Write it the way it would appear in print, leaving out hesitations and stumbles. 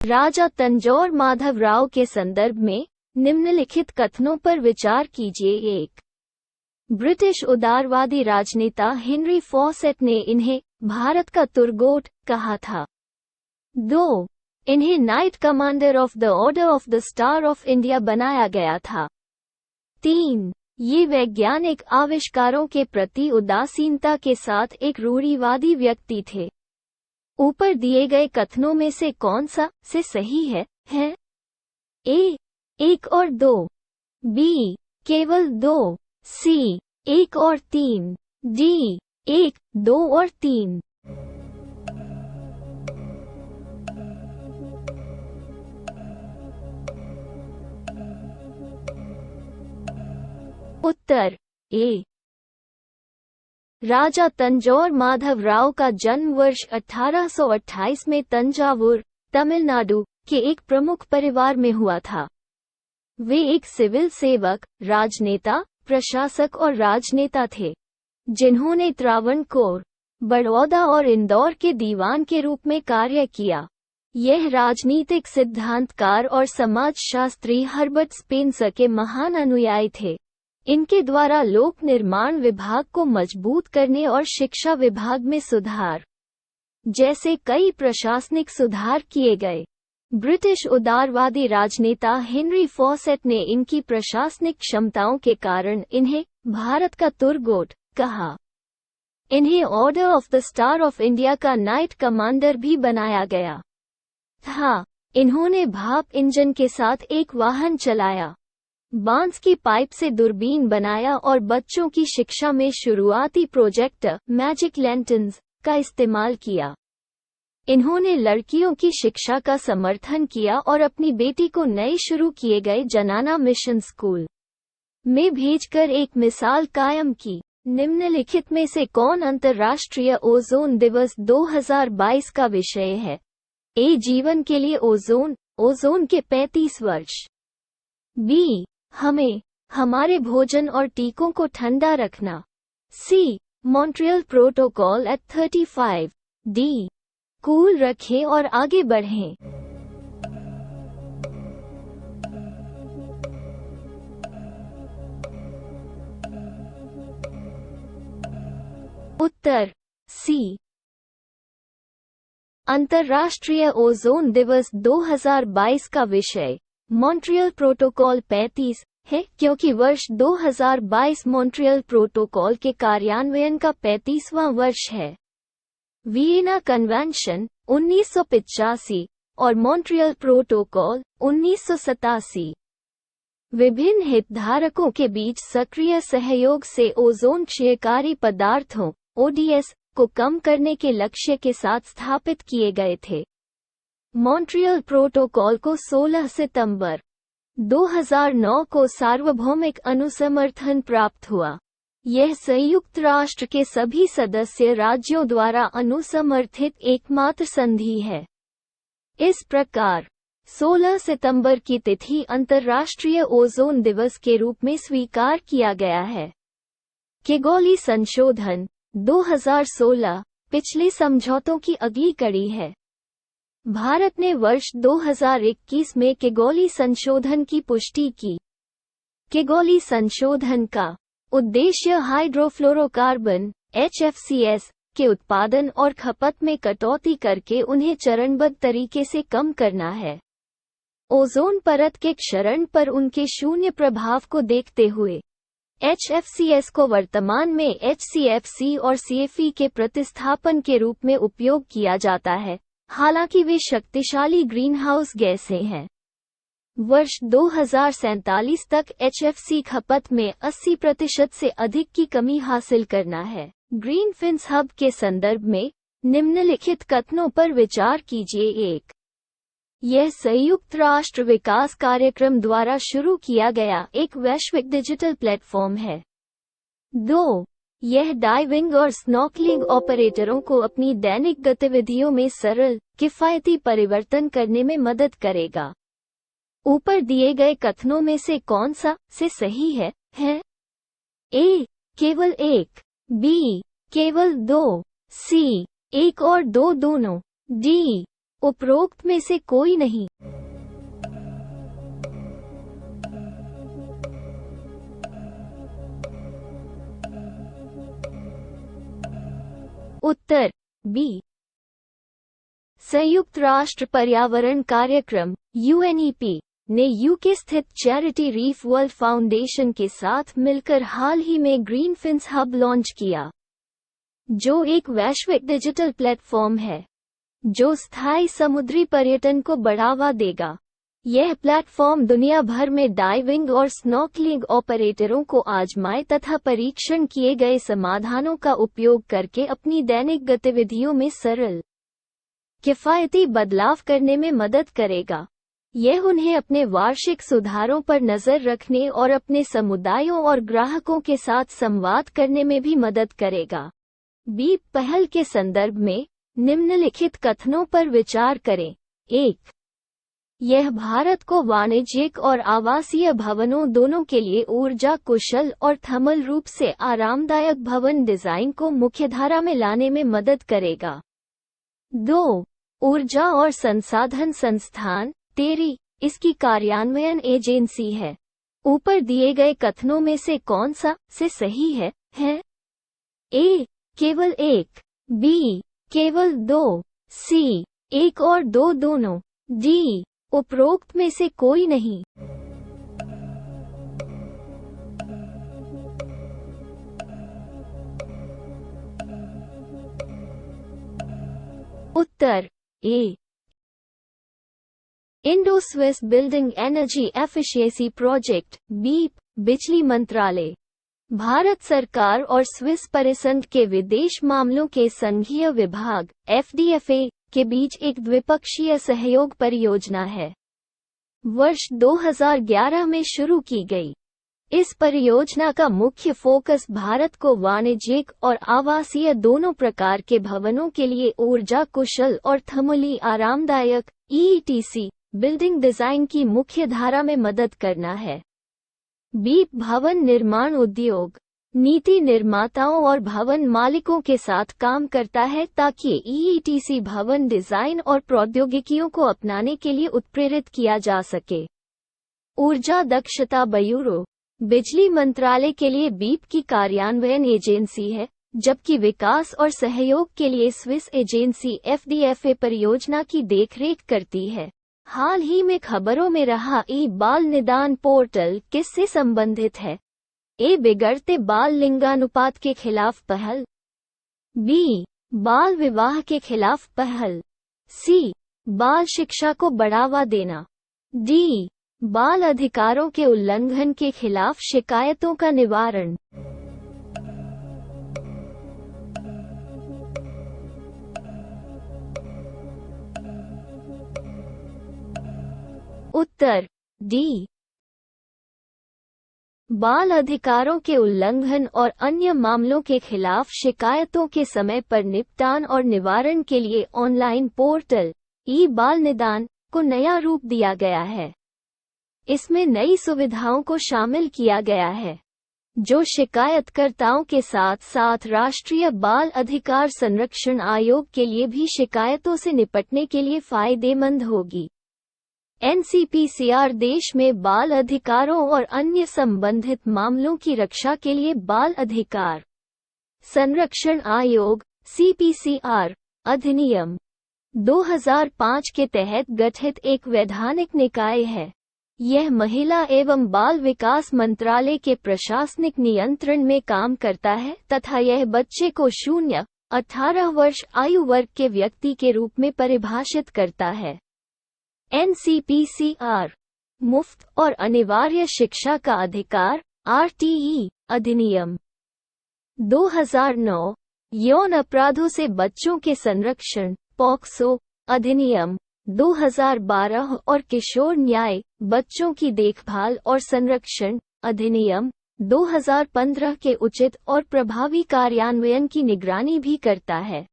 राजा तंजौर माधवराव के संदर्भ में निम्नलिखित कथनों पर विचार कीजिए। 1. ब्रिटिश उदारवादी राजनेता हेनरी फॉसेट ने इन्हें भारत का तुरगोट कहा था। 2. इन्हें night commander of the order of the star of India बनाया गया था। 3. ये वैज्ञानिक आविष्कारों के प्रति उदासीनता के साथ एक रूढ़िवादी व्यक्ति थे। ऊपर दिए गए कथनों में से कौन सा से सही है? ए. 1 और 2, बी. केवल 2, सी. 1 और 3, डी. 1, 2 और 3। उत्तर ए। राजा तंजौर माधवराव का जन्म वर्ष 1828 में तंजावुर, तमिलनाडु के एक प्रमुख परिवार में हुआ था। वे एक सिविल सेवक, राजनेता, प्रशासक और राजनेता थे, जिन्होंने त्रावणकोर, बड़ौदा और इंदौर के दीवान के रूप में कार्य किया। यह राजनीतिक सिद्धांतकार और समाजशास्त्री हर्बर्ट स्पेंसर के महान अनुयायी थे। इनके द्वारा लोक निर्माण विभाग को मजबूत करने और शिक्षा विभाग में सुधार जैसे कई प्रशासनिक सुधार किए गए। ब्रिटिश उदारवादी राजनेता हेनरी फॉसेट ने इनकी प्रशासनिक क्षमताओं के कारण इन्हें भारत का तुरगोट कहा। इन्हें order of the star of India का नाइट कमांडर भी बनाया गया था। इन्होंने भाप इंजन के साथ एक वाहन चलाया, बांस की पाइप से दूरबीन बनाया और बच्चों की शिक्षा में शुरुआती प्रोजेक्टर मैजिक लैंटर्न्स का इस्तेमाल किया। इन्होंने लड़कियों की शिक्षा का समर्थन किया और अपनी बेटी को नए शुरू किए गए जनाना मिशन स्कूल में भेजकर एक मिसाल कायम की। निम्नलिखित में से कौन अंतर्राष्ट्रीय ओजोन दिवस 2022 का विषय है? ए. जीवन के लिए ओजोन के 35 वर्ष। बी. हमें हमारे भोजन और टीकों को ठंडा रखना। C. Montreal protocol at 35। D. Cool रखें और आगे बढ़ें। उत्तर सी। अंतर्राष्ट्रीय ओजोन दिवस 2022 का विषय मॉन्ट्रियल प्रोटोकॉल 35 है, क्योंकि वर्ष 2022 मॉन्ट्रियल प्रोटोकॉल के कार्यान्वयन का 35वां वर्ष है। वियना कन्वेंशन 1985 और मॉन्ट्रियल प्रोटोकॉल 1987 विभिन्न हितधारकों के बीच सक्रिय सहयोग से ओजोन क्षयकारी पदार्थों (ODS) को कम करने के लक्ष्य के साथ स्थापित किए गए थे। मॉन्ट्रियल प्रोटोकॉल को 16 सितंबर 2009 को सार्वभौमिक अनुसमर्थन प्राप्त हुआ। यह संयुक्त राष्ट्र के सभी सदस्य राज्यों द्वारा अनुसमर्थित एकमात्र संधि है। इस प्रकार 16 सितंबर की तिथि अंतर्राष्ट्रीय ओजोन दिवस के रूप में स्वीकार किया गया है। किगोली संशोधन 2016 पिछले समझौतों की अगली कड़ी है। भारत ने वर्ष 2021 में किगोली संशोधन की पुष्टि की। किगोली संशोधन का उद्देश्य हाइड्रोफ्लोरोकार्बन (HFCs) के उत्पादन और खपत में कटौती करके उन्हें चरणबद्ध तरीके से कम करना है। ओजोन परत के क्षरण पर उनके शून्य प्रभाव को देखते हुए HFCs को वर्तमान में HCFC और CFE के प्रतिस्थापन के रूप में उपयोग किया जाता है, हालांकि वे शक्तिशाली ग्रीनहाउस गैसें हैं। वर्ष 2047 तक HFC खपत में 80% से अधिक की कमी हासिल करना है। ग्रीनफिन्स हब के संदर्भ में निम्नलिखित कथनों पर विचार कीजिए। 1. यह संयुक्त राष्ट्र विकास कार्यक्रम द्वारा शुरू किया गया एक वैश्विक डिजिटल प्लेटफॉर्म है। 2. यह डाइविंग और स्नॉर्कलिंग ऑपरेटरों को अपनी दैनिक गतिविधियों में सरल, किफायती परिवर्तन करने में मदद करेगा। ऊपर दिए गए कथनों में से कौन सा से सही है? ए. केवल 1, बी. केवल 2, सी. 1 और 2 दोनों, डी. उपरोक्त में से कोई नहीं। उत्तर बी। संयुक्त राष्ट्र पर्यावरण कार्यक्रम UNEP ने यूके स्थित चैरिटी रीफ वर्ल्ड फाउंडेशन के साथ मिलकर हाल ही में ग्रीनफिन्स हब लॉन्च किया, जो एक वैश्विक डिजिटल प्लेटफॉर्म है जो स्थायी समुद्री पर्यटन को बढ़ावा देगा। यह प्लेटफॉर्म दुनिया भर में डाइविंग और स्नॉर्कलिंग ऑपरेटरों को आजमाए तथा परीक्षण किए गए समाधानों का उपयोग करके अपनी दैनिक गतिविधियों में सरल, किफायती बदलाव करने में मदद करेगा। यह उन्हें अपने वार्षिक सुधारों पर नजर रखने और अपने समुदायों और ग्राहकों के साथ संवाद करने में भी मदद करेगा। बीप पहल के संदर्भ में निम्नलिखित कथनों पर विचार करें। 1. यह भारत को वाणिज्यिक और आवासीय भवनों दोनों के लिए ऊर्जा कुशल और थर्मल रूप से आरामदायक भवन डिजाइन को मुख्यधारा में लाने में मदद करेगा। 2. ऊर्जा और संसाधन संस्थान टेरी इसकी कार्यान्वयन एजेंसी है। ऊपर दिए गए कथनों में से कौन सा से सही है? ए. केवल 1, बी. केवल 2, सी. 1 और 2 दोनों, डी. उपरोक्त में से कोई नहीं। उत्तर A. Indo Swiss building energy efficiency project BEEP बिजली मंत्रालय भारत सरकार और स्विस परिसंघ के विदेश मामलों के संघीय विभाग FDFA के बीच एक द्विपक्षीय सहयोग परियोजना है। वर्ष 2011 में शुरू की गई। इस परियोजना का मुख्य फोकस भारत को वाणिज्यिक और आवासीय दोनों प्रकार के भवनों के लिए ऊर्जा कुशल और थर्मली आरामदायक EETC बिल्डिंग डिजाइन की मुख्य धारा में मदद करना है। बीप भवन निर्माण उद्योग नीति निर्माताओं और भवन मालिकों के साथ काम करता है ताकि EETC भवन डिजाइन और प्रौद्योगिकियों को अपनाने के लिए उत्प्रेरित किया जा सके। ऊर्जा दक्षता ब्यूरो बिजली मंत्रालय के लिए बीप की कार्यान्वयन एजेंसी है, जबकि विकास और सहयोग के लिए स्विस एजेंसी FDFA परियोजना की देखरेख करती है। हाल ही में खबरों में रहा बाल निदान पोर्टल किससे संबंधित है? ए. बिगड़ते बाल लिंगानुपात के खिलाफ पहल, बी. बाल विवाह के खिलाफ पहल, सी. बाल शिक्षा को बढ़ावा देना, डी. बाल अधिकारों के उल्लंघन के खिलाफ शिकायतों का निवारण। उत्तर डी। बाल अधिकारों के उल्लंघन और अन्य मामलों के खिलाफ शिकायतों के समय पर निपटान और निवारण के लिए ऑनलाइन पोर्टल बाल निदान को नया रूप दिया गया है। इसमें नई सुविधाओं को शामिल किया गया है, जो शिकायतकर्ताओं के साथ साथ राष्ट्रीय बाल अधिकार संरक्षण आयोग के लिए भी शिकायतों से निपटने के लिए फायदेमंद होगी। NCPCR देश में बाल अधिकारों और अन्य संबंधित मामलों की रक्षा के लिए बाल अधिकार संरक्षण आयोग CPCR अधिनियम 2005 के तहत गठित एक वैधानिक निकाय है। यह महिला एवं बाल विकास मंत्रालय के प्रशासनिक नियंत्रण में काम करता है तथा यह बच्चे को 0-18 वर्ष आयु वर्ग के व्यक्ति के रूप में परिभाषित करता है। NCPCR मुफ्त और अनिवार्य शिक्षा का अधिकार RTE अधिनियम 2009, यौन अपराधों से बच्चों के संरक्षण पॉक्सो अधिनियम 2012 और किशोर न्याय बच्चों की देखभाल और संरक्षण अधिनियम 2015 के उचित और प्रभावी कार्यान्वयन की निगरानी भी करता है।